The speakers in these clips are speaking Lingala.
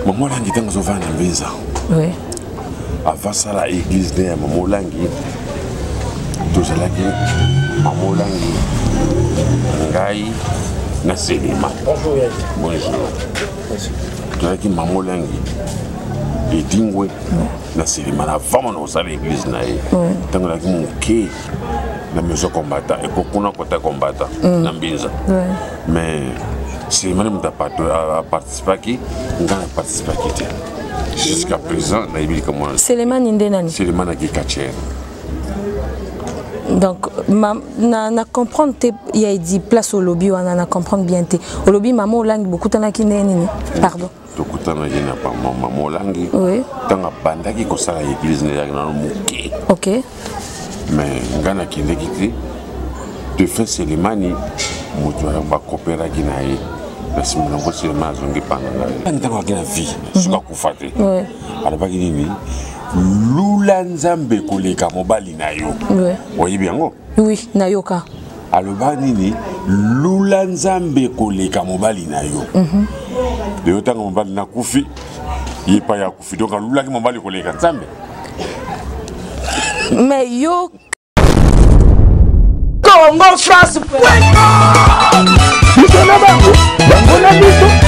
Maman Langi tant que na Mbenza. Oui. Avant ça la église de Maman Langi. Tout ça là qui Maman Langi. Ngai na Selima. Bonjour Yaye. Bonjour. Tout ça qui Maman Langi. Et Dingwe na Selima na vraiment dans ça l'église na ye. Tant que là qui monké na maison combattant et kokuna kota combattant na Mbenza. Mais c'est même à participer qui n'a participé qui jusqu'à présent na ibi comme c'est les man indenani c'est les man qui catcher donc na comprendre il y a dit place au lobby on na comprendre bien té au lobby maman langue beaucoup tana ki neni pardon to kutana gina pa maman langue oui tanga banda ki ko sala église na na muki OK mais ngana ki ndekiti de fait c'est les mani mutu ba coopérer gina yi parce que nous sommes en train de parler de la vie. Ce qu'on fait, alors pas qu'il dit, Lula Nzambe koleka mobali na yo. Voyez bien ngo? Oui, na yoka. Alors pas nini, Lula Nzambe koleka mobali na yo. De autant que mobali na kufi, il est pas ya kufi. Donc Lula ki mobali koleka Nzambe. Mais yo Congo France. Bango na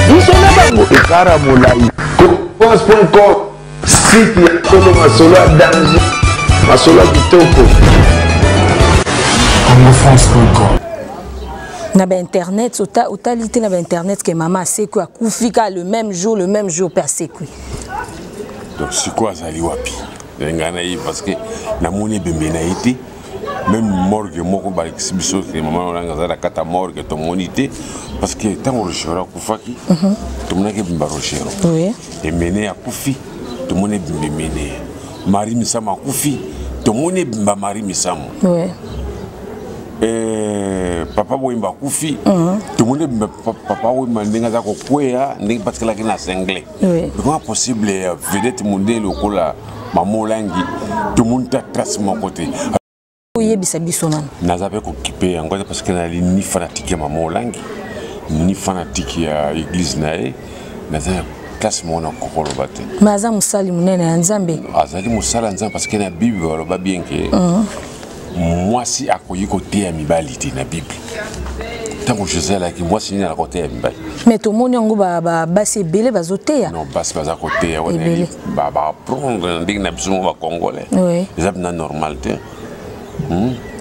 biso na bango ekara molai pense.com site ya tolo masolo ya danger masolo ya kitoko congofrance.com na ba internet otalité na ba internet que maman sait quoi kufika le même jour persécuté donc c'est quoi ça li wapi ngana yi parce que na moni bembe na été même morgue moko ba exhibition que maman on a kata morgue to monité parce que tant on recherche kufaki to monake bimba recherche oui et mené à kufi to moné bimbe mené mari misama kufi to moné bimba mari misama oui papa boimba kufi to moné bimba papa boimba ndinga za ko kwea ndinga parce que la kina anglais oui comment possible vedette mondiale lokola maman Langi to monta trace mon côté oui bisa biso nan nazabe ko kipe yango parce que nali ni fanatique ya Maman Langi ni fanatique ya église nae naza classe mona kokolo bate maza musali munene ya Nzambe azali musala Nzambe parce que na bible baloba bien que moi si akoyi côté ya mibali te na bible tango Jésus là qui moi si na côté ya mibali mais to moni yango ba basi belé bazoteya non basi baza côté ya wana ba prendre ndinga na biso ba congolais oui ça na normal te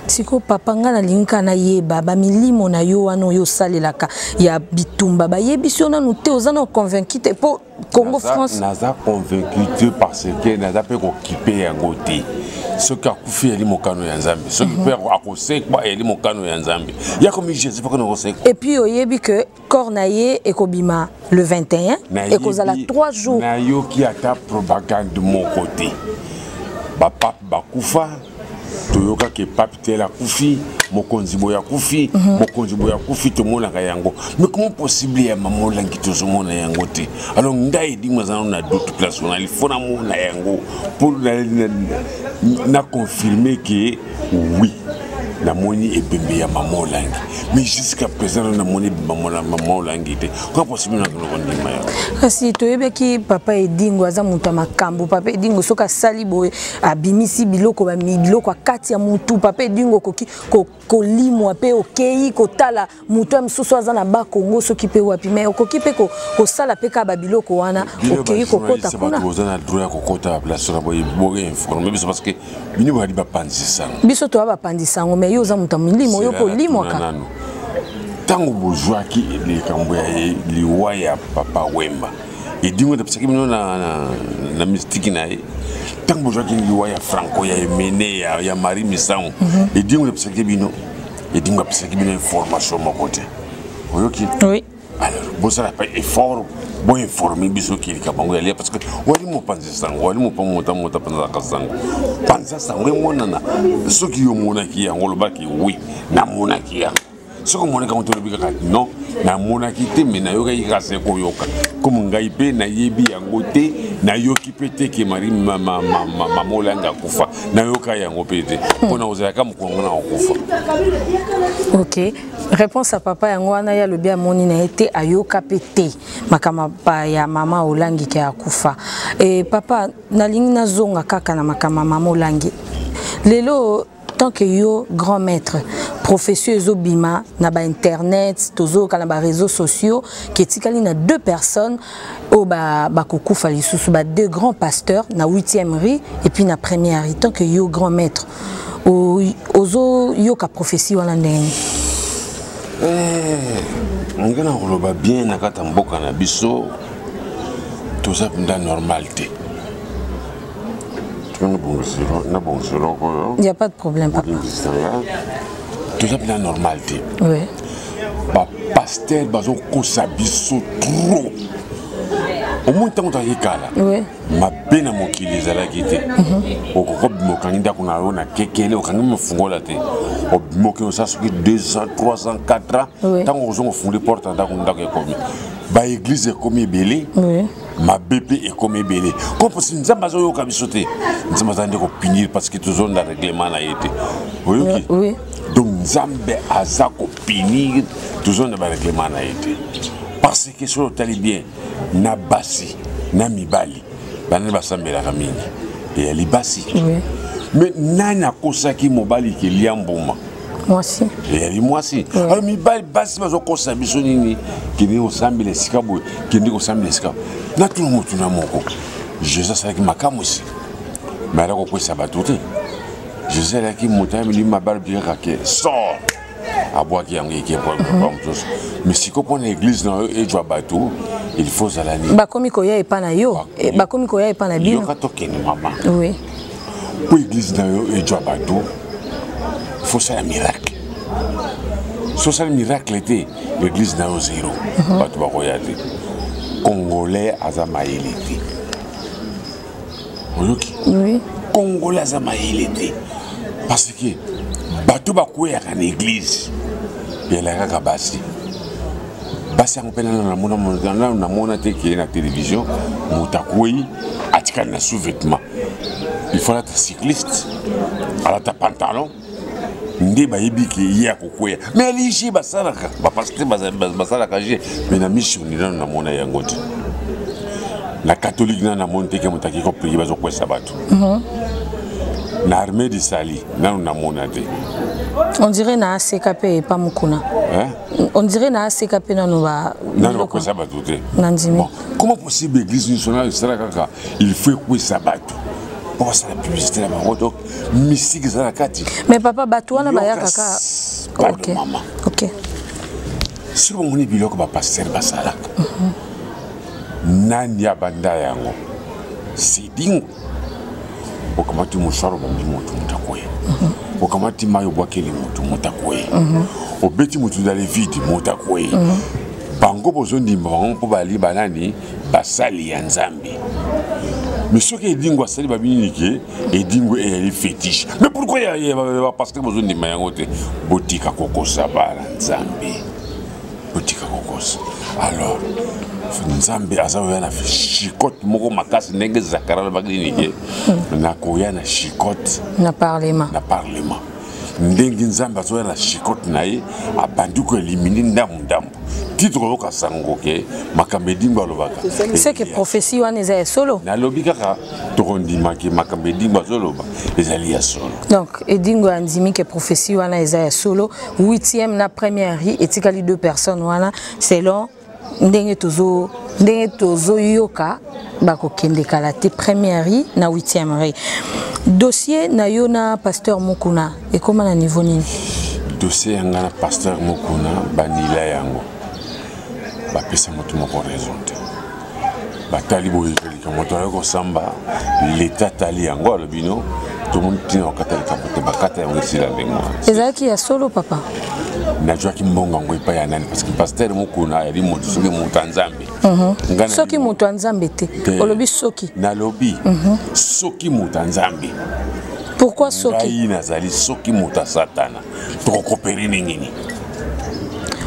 siko papa nga na linka na yeba ba milimo na yo wana yo salelaka ya bitumba ba yebiso na nous te ozana convaincu te pour Congo France naza convaincu parce que naza pe ko kipe yango te ce qui a kufi eli mokano ya Nzambe ce qui peut akosekwa eli mokano ya Nzambe ya comme Jésus pas que nous sait et puis oyebi que cornaye ekobima le 21 et kozala 3 jours na yo qui ata propagande de mon côté ba pape ba kufa toyoka ke pape tela kufi mokonzi boya kufi mokonzi boya kufi to mona ka yango mais comment possible ya Maman Langi to so mona yango te alors ngai di mazana na d'autres places on a il faut na mona yango pour na confirmer que oui na moni ebembe ya Maman Langi mais jusqu'à présent na moni Maman Langi te comment possible na ko ndima ya kasi toyebeki papa Edingo aza muta makambo papa Edingo soka sali boye abimisi biloko ba biloko akati ya mutu papa Edingo koki kolimwa pe okei kotala mutu ya msusu aza na ba Kongo soki pe wapi mais okoki pe ko sala pe ka ba biloko wana okei kokota kuna bato na droit kokota place na boye boye informer biso parce que bini ba di ba pandisa biso to ba pandisa ngo mais yo za muta milimo yo ko limwaka tango bozwa ki le kambo ya liwa ya papa Wemba Edingo de psaki bino na mystique na tango bozwa ki liwa ya Franco ya Emene ya Marie Misango Edingo de psaki bino Edingo psaki bino information mo côté oyoki oui alors bozala pas effort bon informer biso ki kabango ya parce que wali mo panza sango wali mo pamota panza kasango panza sango monana soki yo mona ki yango lobaki oui na mona ki yango ce que mon quand on le non na monakité mais na yoka ikase ko yoka comme ngai pe na yebi yango te na yoki pete ke mari mama molanga kufa na yoka yango pete pona ozela ka mukongo na kufa. OK, réponse à papa yango wana ya lobi amoni na été ayoka pete makama pa ya mama olangi ke akufa. Et papa nalingi na zonga kaka na makama mama olangi lelo tant que yo grand maître professeur ezobima na ba internet tozo kana ba réseaux sociaux qui etikali na deux personnes au ba kokufa lisusu ba deux grands pasteurs na 8e rue et puis na première rue tant que yo grand maître ozo yo ka prophétie wana ndeni ngana ngoloba bien na kata mboka na biso toza penda normalité. Il n'y a pas de problème, papa. Tout ça, c'est la normalité. Oui. Bah, pasteur, bah, on s'habille trop. Au moins, tant qu'on a oui. Ma peine à mon qui les a quittés. Au coq, mon candidat qu'on a, on a quelqu'un, au candidat, mon fonds là, au moqué, ça, c'est 200, 300, 4 ans. Tant qu'on a fondé porte, on a commis. Bah, église est comme belé. Oui. Ma bébé est comme belé. Comme si nous avons besoin de sauter. Nous avons besoin de punir parce que tout le monde a règlement a été. Oui. Donc nous avons besoin de punir tout le monde a règlement a été. Parce que sur le talibien, na basi, na mibali, bana basambe la famille. Et elle est basi. Mais nana kosaki mobali qui liamboma. Moi aussi. Et moi aussi. Alors, mi bal basi bazo kosa bisonini qui n'est au sambi les sikabo, qui n'est au sambi les sikabo. Na tout le monde na moko. Jésus c'est avec makam aussi. Mais là ko ça va tout. Jésus là qui monta mi ma bal bien raqué. Sort. À boire qui yangi qui pour mais si ko pon l'église na e doit bateau, il faut zalani. Ba komi ko ya e pa na yo. Ba komi ko ya e pa na bien. Yo ka tokeni maman. Oui. Pour l'église na yo e doit bateau. Il faut ça un miracle. Si ça un miracle était, l'église n'a pas zéro. Congolais à Zamaïlité. Oui. Congolais à Zamaïlité. Parce que bateau bakoué à l'église. Et la Ragabasi. Basi on peut na mona te qui est na télévision, mutakoué atika na sous-vêtement. Il faut être cycliste. Alors ta pantalon. Ndé bayebi ki ya kokoya mais lishi basalaka ba pasteur basalaka je mais na mission ni na mona yango te na catholique na monte ke mutaki ko prier bazo kwesa bato na armée de sali na mona te on dirait na ACKP et pas mukuna on dirait na ACKP na no ba na kwesa bato te nandimi comment possible église nationale salaka il faut kwesa bato. C'est la publicité là-bas. Donc, mystique, c'est la carte. Mais papa, Batouana, Baya Kaka. Ok. Ok. Si on est bilok, va passer Basalak. Nanya Banda Yango. C'est dingue. Au Kamati Moussaro, Bambi Moutou Moutakoye. Au Kamati Mayo Boakeli Moutou Moutakoye. Au Betty Moutou dans les vides, Moutakoye. Bango besoin d'imban pour Bali Banani, Basali Yanzambi. Mais ce qui est dingue, c'est que les dingue et les fétiches. Mais pourquoi il y a parce que besoin de mayangote boutique à coco sabala Nzambi. Boutique à coco. Alors, Nzambi a ça na chicote moko makasi ndenge zakara ba clinique. Na koya na chicote na parlement. Ndenge Nzambi a ça na chicote na ye a bandu ko éliminer ndamundambu. Titre ka sango ke makambe dimba lobaka. C'est que prophétie wana eza solo. Na lobika ka to kondima ke makambe dimba soloba ezali ya solo. Donc edingo andimi ke prophétie wana eza solo 8e na première rue etikali deux personnes wana selon ndenge tozo yoka bako kende kala te première rue na 8e rue. Dossier na yona pasteur Mukuna et comment na niveau nini? Dossier yanga na pasteur Mukuna banila yango. Ba pesa moto moko raison te. Ba talibo yelika moto ko samba l'état tali yango le bino tout le monde tient au catholique te bakata yango sila ndengwa. Ezaki ya solo papa. Na jwa ki mbonga ngo ipa ya nani parce que pasteur Mukuna yali moto soki moto nzambe. Soki moto nzambe te. Olobi soki. Na lobi. Soki moto nzambe. Pourquoi soki? Ngai nazali soki moto satana. To coopérer ningini.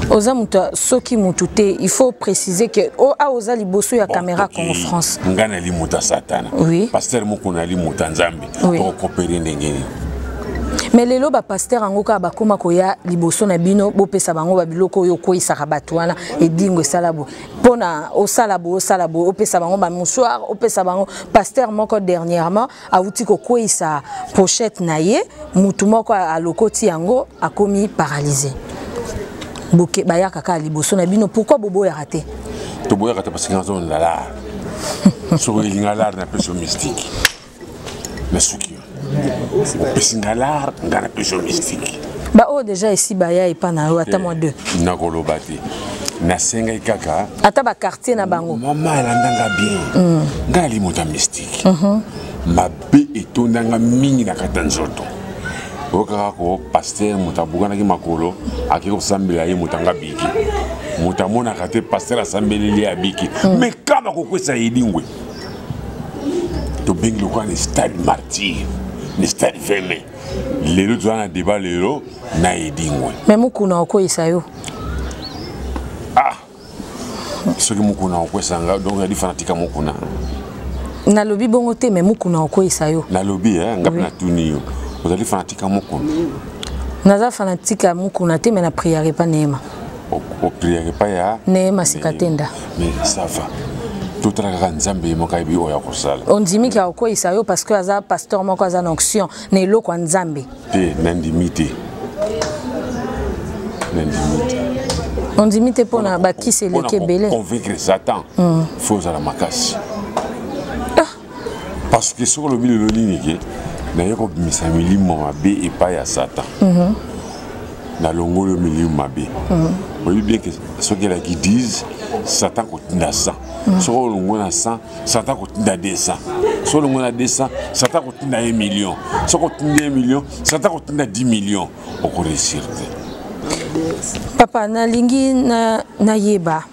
Oza muta soki mutute, il faut préciser que oza liboso ya caméra comme France. Ngana li muta satana. Oui. Pasteur mukuna li muta nzambe. Pour coopérer ndengeni. Mais lelo ba pasteur angoka ba koma koya liboso na bino bo pesa bango ba biloko oyo ko isaka bato wana edingo salabo. Pona o salabo o pesa bango ba mouchoir, o pesa bango pasteur moko dernièrement a outi ko isa pochette na ye, mutu moko a lokoti yango akomi paralysé. Boke baya kaka liboso na bino pourquoi bobo ya raté? To boya raté parce que en zone là. So il ngalar na peso mystique. Mais souki. O pesingalar ngana peso mystique. Ba o déjà ici baya et pas na ata moi deux. Na kolobati. Na senga kaka. Ata ba quartier na bango. Maman landanga bien. Ngali mota mystique. Ma be etondanga mingi na katanzoto. Oka ko pasteur mutabugana ki makolo akiko sambela ye mutanga biki mutamona kate pasteur asambeleli abiki mais kama kokwesa yedingwe to bengi lokwa ni stade martyr ni stade fermé lelo twana débat lelo na yedingwe mais mukuna okoyisa yo soki mukuna okwesa nga donc ya fanatika mukuna na lobi bongo te mais mukuna okoyisa yo na lobi ngapi na tuni yo. Vous allez fanatique à Mokuna. Naza fanatique à Mokuna, mais na prière pas Neema. Au prière pas ya. Neema sikatenda. Mais ça va. Tout la grande Zambie mokabi oya kosala. On dit mi ka oko isayo parce que aza pasteur moko aza onction ne loko Nzambe. Te nandimité. Nandimité. On dit mi te pona ba ki se leke belé. Convaincre Satan. Faut à la makasi. Parce que sur le milieu de l'unique na ko bimisa milimo mabe et pas ya Satan. Na longo le milieu mabe. Vous bien que ceux qui disent Satan continue à 100. Sur le longo na 100, Satan continue à 200. Sur le longo na 200, Satan continue à 1 million. Sur continue à 1 million, Satan continue à 10 millions. On connaît sûr. Papa na lingi na yeba.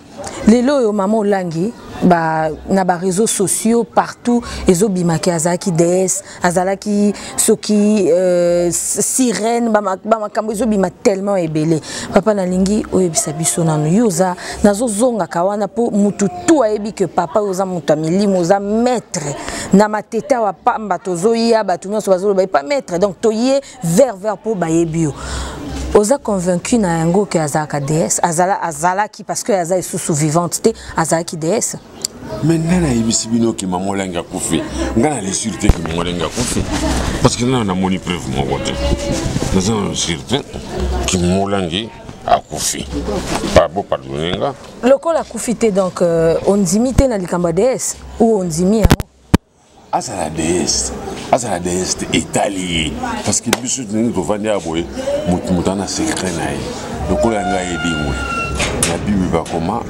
Lelo yo maman langi na ba réseaux sociaux partout ezo bimaki azaki DS azalaki soki sirène ba makambo ezo bima tellement ebele papa na lingi oyebisa biso nanu yoza nazo zonga kawana po mutu tu ayebi que papa yoza mutu milimo za maître na mateta wa pamba tozoya batu nyonso bazolo ba pas maître donc toye vers po bayebio. Oza convaincu na yango que azaka DS azala qui parce que aza sous vivante te azaki DS. Maintenant na yebisi bino ki maman langa kufi ngana les sûreté ki maman langa kufi parce que là on a moni preuve mon côté nous avons sûreté ki maman langa a kufi pas beau pardonner nga loko la kufité donc on dimite na likamba DS ou on dimi asa la DS italien parce que biso nous to vandi aboye mutana secret na ye loko la nga yedingwe na bibi ba koma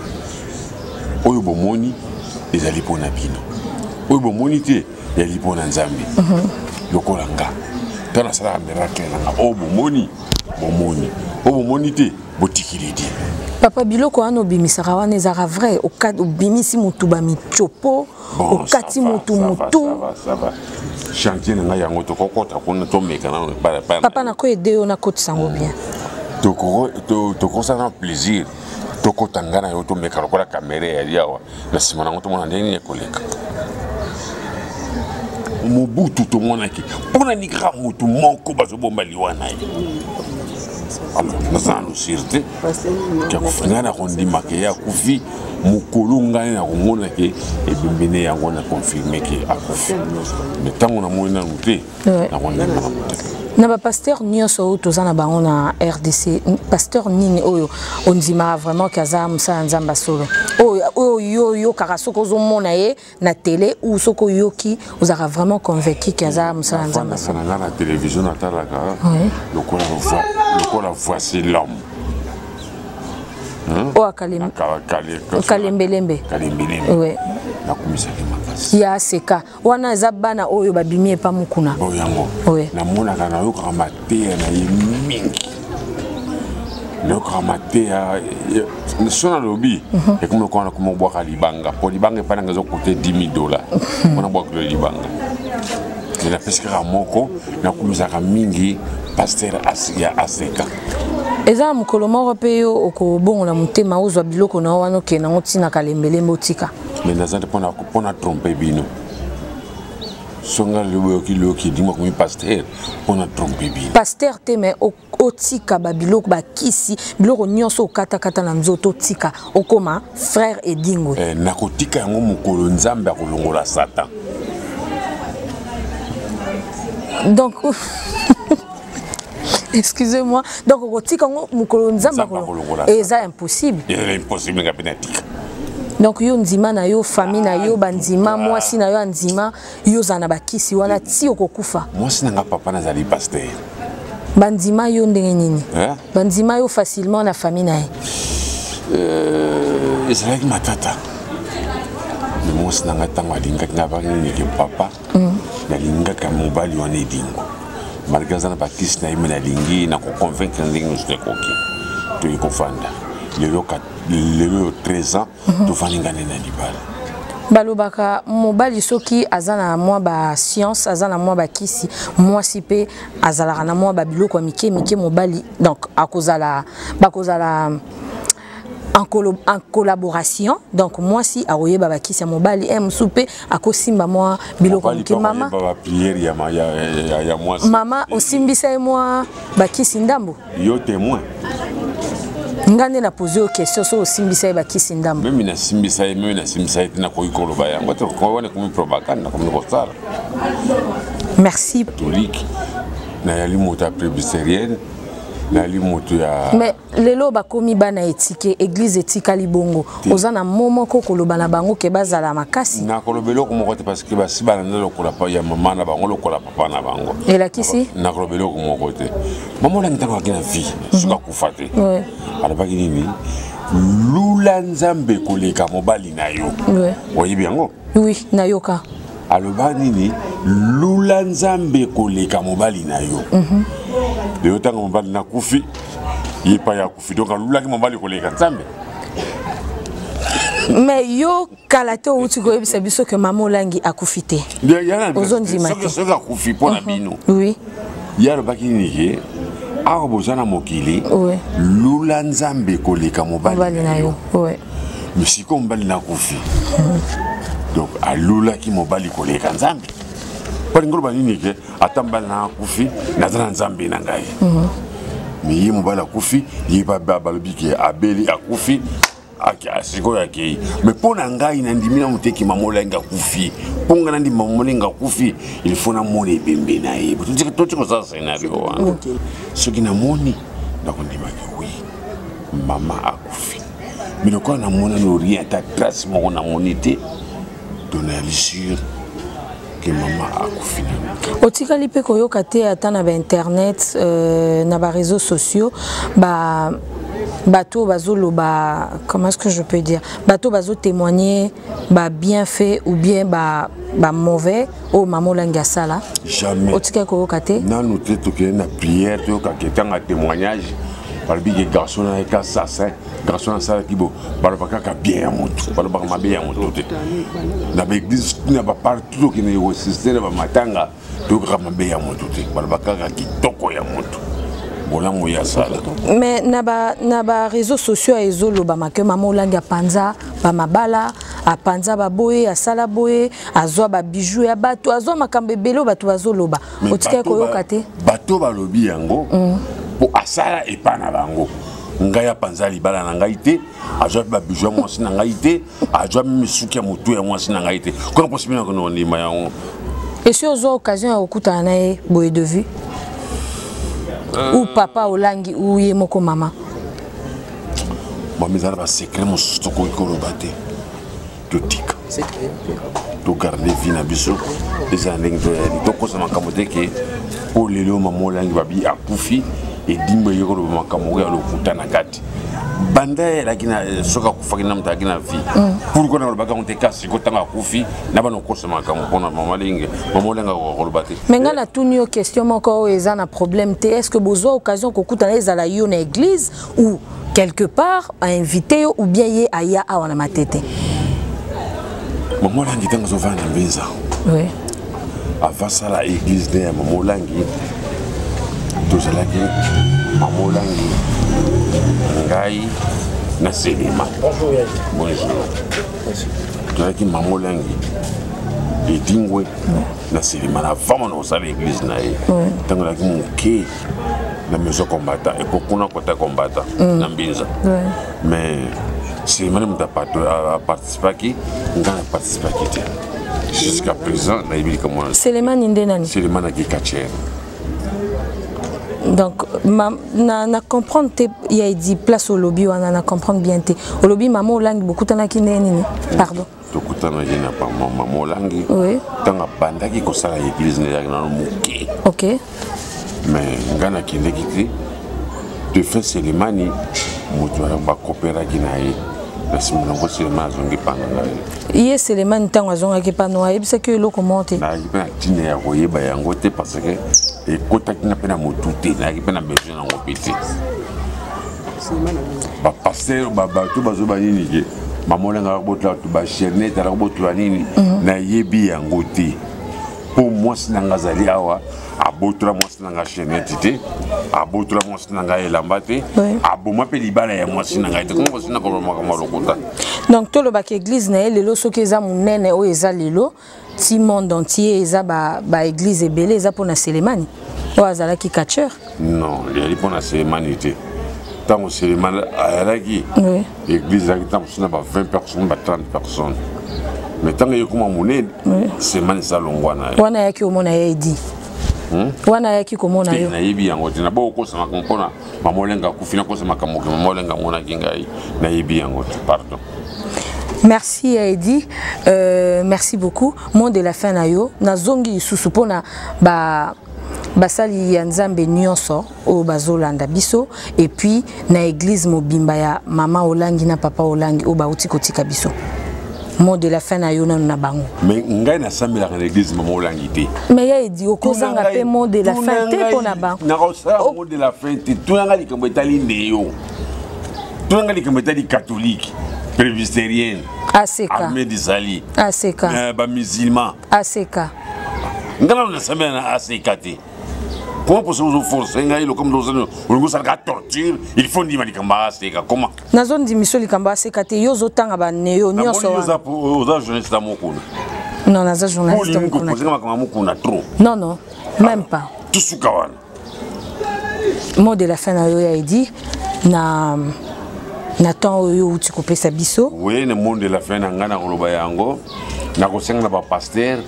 oyo bomoni ezali pona bino oyo bomoni te ezali pona Nzambe lokola nga tana sala miracle nga oyo bomoni te botikili di papa biloko ano bimisaka wana ezaka vrai obimisi mutu bamichopo okati mutu ça va chantier nga yango tokokota kuna tomeka na papa na ko ede yo na kotisa ngo bien tokosana plaisir tokotangana yo tomeka lokola kamera ya liawa na sima nango tomona ndenge ekoleka mobutu tomonaki mpona nikaka motu moko bazobomba liwa na ye alors naza na sûreté ngai na kondimaka ye akufi mokolo ngai na komonake ebembene yango na confirme ke akufi mais ntango namoni nanu te nakondimaka mote na ba pasteur nyonso oyo toza na bango na RDC pasteur nini oyo ondimaka vraiment kaza mosala Nzambe solo oyo yokaka soki ozomona ye na télé ou soki oyoki ozalaka vraiment convaincu kaza mosala Nzambe solo na télévision natalaka lokola voici l'homme kalembelembe nakumisaki makasi ya seka wana eza bana oyo babimi epa mukuna yango namonaka nayokaka mateya na ye mingi nayokaka mateya so nalobi ekomi lokola nakoma obwaka libanga po libanga epai nanga ezokote $10,000 mpona bwakilo libanga me napesikaka moko nakumisaka mingi paster ya aseka eza mokolo moko pe yo okobongola motema ozwa biloko na wana okende nango ntina kalembele motika mais nazali mpona trompe bino songa loki dis-moi comme pasteur mpona trompe bino pasteur te mais otika babiloko bakisi biloko nyonso okatakata na nzoto otika okoma frère Edingo nakotika yango mokolo nzambe akolongola Satan donc excusez-moi donc okotika ngo mokolo nzambe akolongola eza impossible impossible nga penatika donc yo ndima na yo famille na yo bandima mwasi na yo andima yo zana bakisi wana ti okokufa mwasi nanga papa nazali pasteur bandima yo ndenge nini bandima yo facilement na famille na ye ezalaki matata me mwasi nanga ntango alingaki nga bakinike papa nalingaka mobali wana Edingo malgré aza na bakisi na ye me nalingi nakoconvaincre ndenge nyonso ekoki toyi kofanda lelo 13 ans tofandi ngane na libala balobaka mobali soki aza na mwa ba science aza na mwa bakisi mwasi pe azalaka na mwa babiloko ya mike mobali donc bakozala en collaboration donc mwasi akoyeba bakisi ya mobali mosusu pe akosimba mwa biloko mike mama osimbisa ye mwa bakisi ndambo yo témoin ngane na poser aux questions so osimbisa ye bakisi ndambo mimi nasimbisa ye tina koyi koloba yango te kowane komi propagande komi kosala merci catholique nayali moto ya presbytérienne nayali moto ya mais lelo bakomi bana etike église etikali bongo oza na momoko koloba na bango ke bazala makasi nakoloba eloko moko te parce que basi balanda lokola ya mama na bango lokola papa na bango elakisi nakoloba eloko moko te mama olangi ntango aki na vie soki akufa te alobaki nini lula nzambe koleka mobali na yo oyebi yango oui nayoka aloba nini lula nzambe koleka mobali na yo lelo ntango mobali nakufi ye pa ya kufi donc alulaki mobali koleka nzambe mais yo kala te outi koyebisa biso ke mama olangi akufi te ozondima te soki akufi mpo na bino oui ye alobaki nini ke awa boza na mokili lula nzambe koleka mobali na yo misiko mobali nakufi donc alulaki mobali koleka nzambe palingo loba nini ke ata mobali na akufi naza na nzambe na ngai me ye mobali akufi ye balobi ke abeli akufi sikoyo akei me mpo na ngai nandimi na moteki mama olangi akufi mpo nga nandima molengi akufi il faut namona ebembe na ye toti kosala scenario wana soki namoni nakondimaki wi mama akufi me lokola namona no rien ata trace moko namoni te donali sur que mama akufi na otikali mpe koyoka te ata na bainternet na baréseaux sociaux bateau bazoloba comment est-ce que je peux dire bateau bazo témoigner bienfait ou bien mauvais au mama olangi asala jamais otikali koyoka te nanu te tokende na prière toyoka ketanga témoignage balobi ke garçon na eka sasa garçon asalaki bo baloba kaka bien ya motu balobaka mabe ya motu te na baeglise na bapartout tokende resiste na bamatanga toyokaka mabe ya motu te baloba kaka kitoko ya motu bolamu ya sala mais na baréseaux sociaux ezolobama ke mama olangi apanza bamabala apanza baboye asala boye azwa babijou ya bato azwa makambo ebele bato bazoloba otikali koyoka te bato balobi yango po asala epa na bango ngai apanza libala na ngai te azwa mpe babijou ya mwasi na ngai te azwa mpe misuki ya motu ya mwasi na ngai te kona posibi na kono ndima yango esi ozwa occasion ya kokutana na ye boye de vue ou papa olangi ou ye moko mama bamizala basekret mosusu tokoki koloba te totika togarde vie na biso ezala ndenge toyali tokosa makambo te ke mpo lelo mama olangi babi akufi edimba ye koloba makambo ya lokuta na kati banda elaki na soki akufaki na moto alaki na vie pourkoi na kolobaka ngo te kasi kotango akufi na bana okosa makambo mpona mama olengi koloba te me ngai natuni yo question moko oyo eza na problème te est ce que bozwa occasion kokutana ezala yo na église ou quelque part ainvité yo ou bien ye aya awa na matete mama olangi ntango azovanda na mbenza avasala église nde ya mama olangi tozalaki Mamolangi ngai na Selema. Bonjour. Tozalaki Mamolangi edingwe na Selema na vraiment na osala église na ye ntango laki moke na maison combattant ekokuna kota combattant na Mbinza mais Selema moto aparticipaki nga na participaki te jusqu'à présent nayebi likambo Selema ninde nani Selema na kikachere. Donc, na comprendre te y a dit place au lobby on na comprendre bien te au lobby maman Olangi beaucoup tana ki nini pardon tokutana ye na Maman Olangi tanga bandaki kosala église na moke OK mais nga nakendeki te de fait Selemani moto bakopéraki na ye na nsima nango Selema azongi pana ngai ye Selemani ntango azongaki pana ayebisaki eloko moko te nayaki mpe na ntina ya koyeba yango te parce que ekotaki nga mpe na motu te nayaki mpe na besoin nango mpe te bapaster bato bazoba nini ke Mamolangi akobotela bato bachernete akobotela nini nayebi yango te mpo mwasi na nga azali awa abotola mwasi na nga chernete te abotola mwasi na nga elamba te aboma mpe libala ya mwasi na ngai te kongo mwasi na kolomaka malokota. Donc tolobaka église na ye lelo soki eza monene oyo eza lelo ti monde entier eza ba église ebele eza mpona Selemani oyo azalaki catcheur. Non eyali mpona Selemani te ntango Selemani ayalaki église ezalaki ntango mosusu na ba 20 personnes ba 30 personnes mais ntango ekoma monene Selemani eza longwa na ye wana ayaki omona ye edi wana ayaki komona yo nayebi yango te na bo okosamaka mpona Mamolangi akufi nakosamaka moke Mamolangi amonaki ngai nayebi yango te pardon. Merci Edi, merci beaucoup. Mot de la fin na yo nazongi isusu pona basali ya Nzambe nyonso o bazolanda biso et puis na église mobimba ya Mama Olangi na Papa Olangi o bauti kotika biso. Mot de la fin na yo na bango. Mais ngai na sambela na église Mama Olangi te. Mais ya Edi okozanga pe mot de la fin te pona bango. Na kosa mot de la fin te tunanga likambo etali ndeyo. Tunanga likambo etali catholique. Presbytérienne, armée des alliés, ba musulmans, ACK. Ngana na sambela na ACK te. Comment pouvez-vous forcer ngai lo comme lozano, on ça la torture, il faut ndima likamba ACK comment? Na zone dimission likamba ACK te yo zotanga ba neo nyonso. Oza journaliste à Mokuna. Non, naza journaliste à Mokuna. Trop. Non non, même pas. Tout soukawana. Mot de la fin na yo ya dit na Nathan oyo uti kopesa biso. Oui, le monde de la fin na ngana koloba yango. Na kosenga na ba pasteur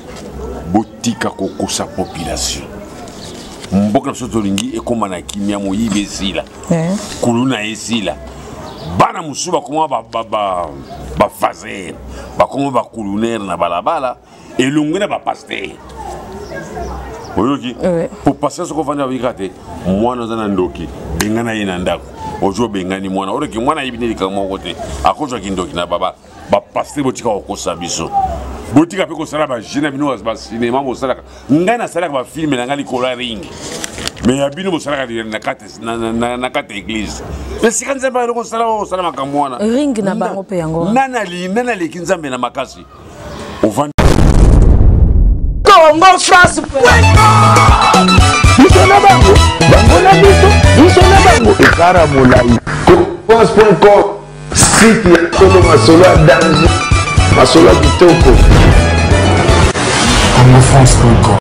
botika kokosa population. Mboka biso tolingi ekoma na kimia moyibe esila. Kuluna esila. Bana musuba koma ba fazer. Ba koma ba kuluner na balabala elongwe na ba pasteur. Oyoki. Pour passer ce qu'on va dire moi nous en ndoki bengana yena ndako. Ojo bengani mwana ore ki mwana yibine likamo kote akozo kindoki na baba ba pasteur botika okosa biso botika pe ko sala ba jeune bino ba cinéma mo sala ngana sala ba film na ngali kola ring mais ya bino mo sala na kate église mais sikanza ba ko sala makambo wana ring na bango pe yango nana li kinzambe na makasi Congo France Bisona bango na biso bisona bango ekara molai Congo.com site ya solo masolo ya danger masolo ya kitoko Congo France.com